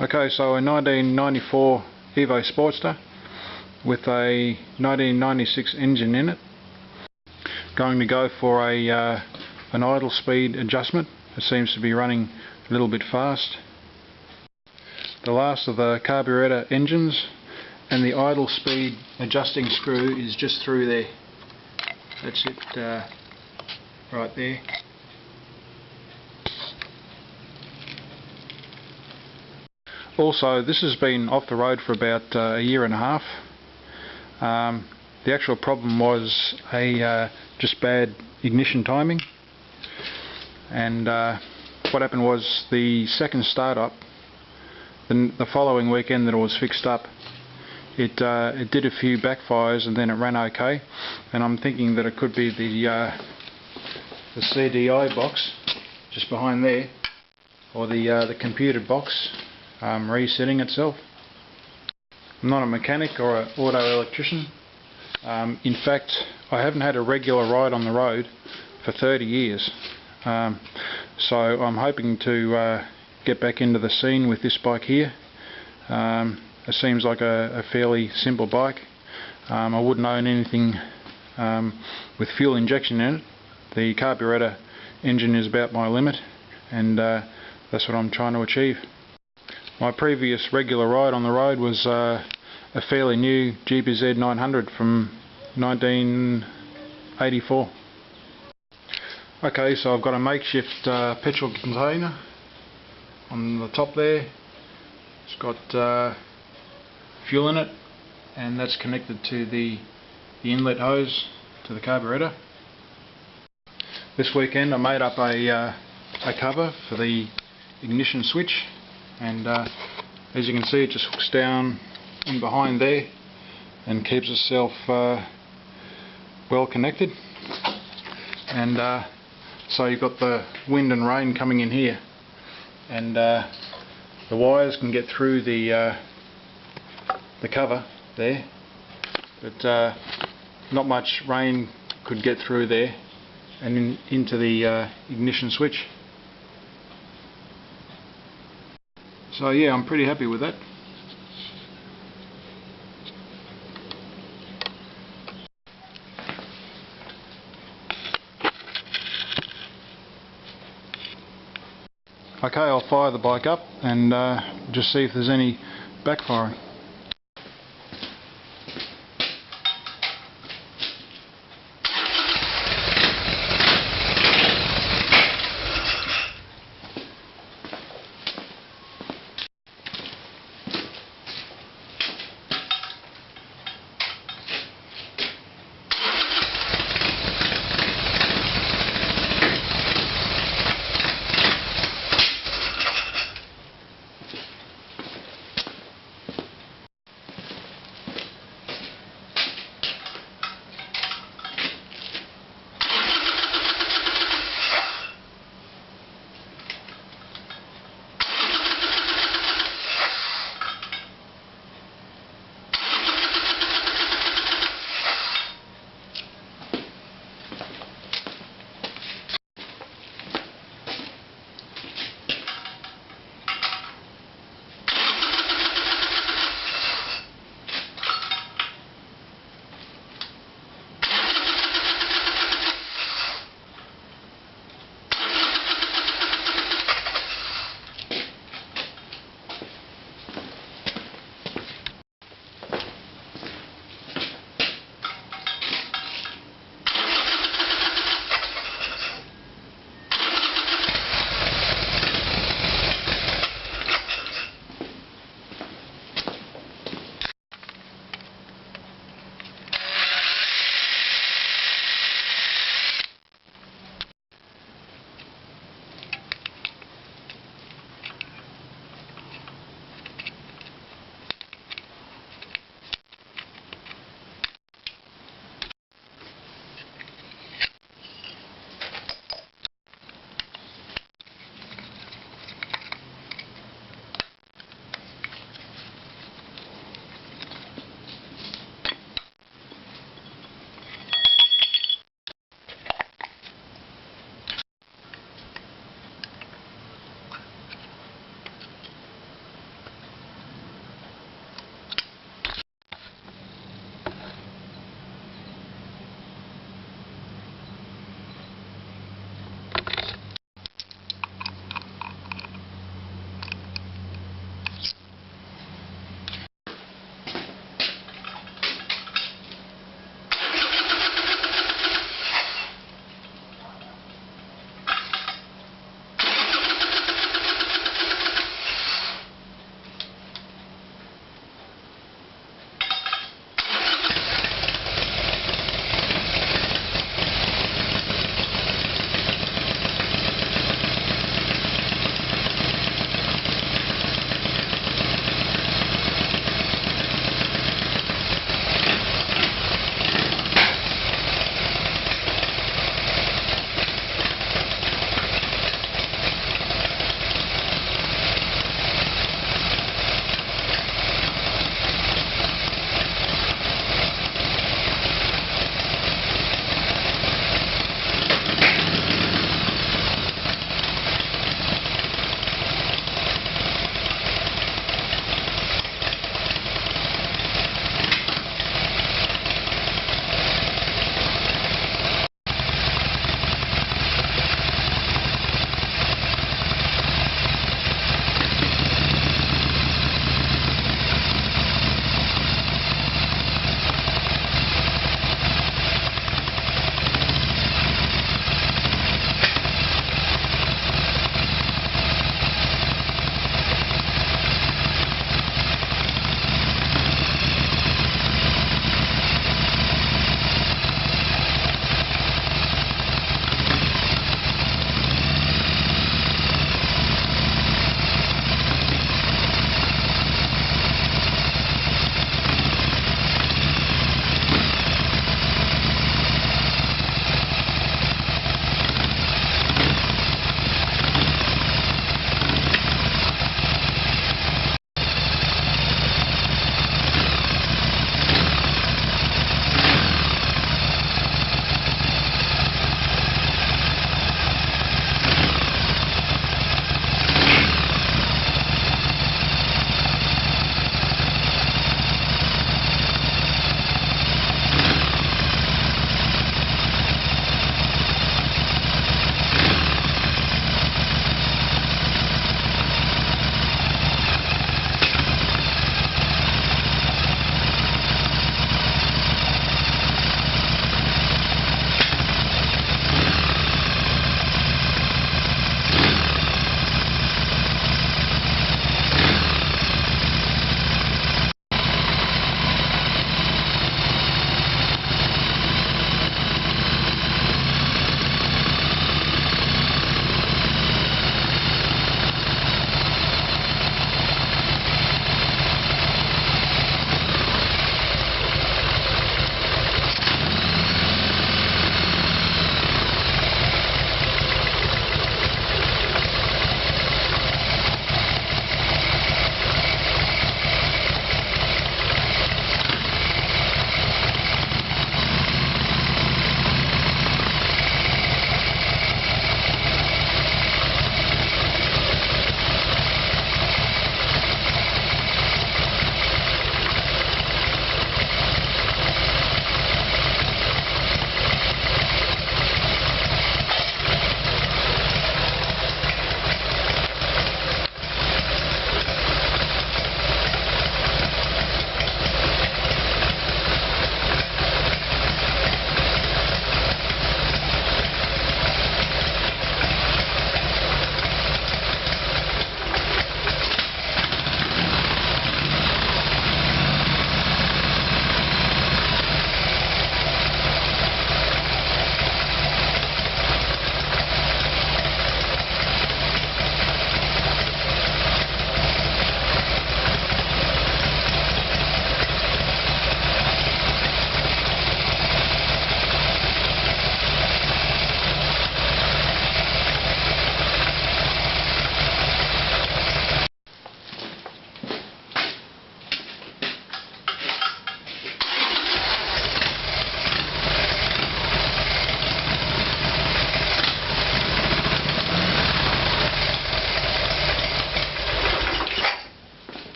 Okay, so a 1994 Evo Sportster with a 1996 engine in it. Going to go for an idle speed adjustment. It seems to be running a little bit fast. The last of the carburetor engines, and the idle speed adjusting screw is just through there. That's it, right there. Also, this has been off the road for about a year and a half. The actual problem was just bad ignition timing, and what happened was the second startup, the following weekend that it was fixed up, it did a few backfires and then it ran okay, and I'm thinking that it could be the CDI box just behind there, or the computer box resetting itself. I'm not a mechanic or an auto electrician. In fact, I haven't had a regular ride on the road for 30 years. So I'm hoping to get back into the scene with this bike here. It seems like a fairly simple bike. I wouldn't own anything with fuel injection in it. The carburetor engine is about my limit, and that's what I'm trying to achieve. My previous regular ride on the road was a fairly new GBZ 900 from 1984. Okay, so I've got a makeshift petrol container on the top there. It's got fuel in it, and that's connected to the inlet hose to the carburetor. This weekend I made up a cover for the ignition switch, and as you can see, it just hooks down in behind there and keeps itself well connected. And so you've got the wind and rain coming in here, and the wires can get through the cover there, but not much rain could get through there and into the ignition switch. So yeah, I'm pretty happy with that. Okay, I'll fire the bike up and just see if there's any backfiring.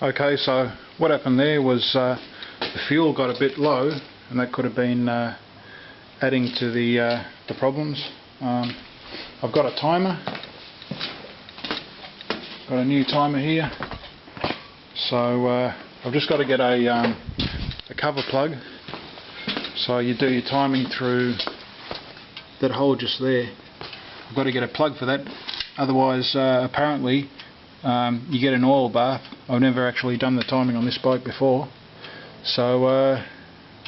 Okay, so what happened there was the fuel got a bit low, and that could have been adding to the problems. I've got a timer, got a new timer here, so I've just got to get a cover plug. So you do your timing through that hole just there. I've got to get a plug for that, otherwise apparently you get an oil bath. I've never actually done the timing on this bike before, so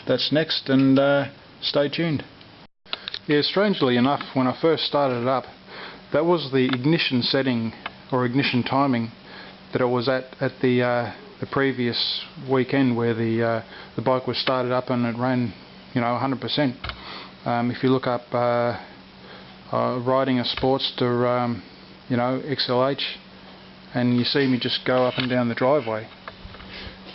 that's next, and stay tuned. Yeah, strangely enough, when I first started it up, that was the ignition setting or ignition timing that I was at the previous weekend, where the bike was started up and it ran, you know, 100%. If you look up riding a Sportster, you know, XLH, and you see me just go up and down the driveway,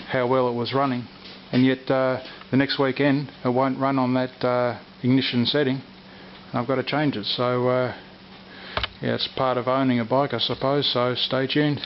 how well it was running, and yet the next weekend it won't run on that ignition setting, and I've got to change it. So yeah, it's part of owning a bike, I suppose, so stay tuned.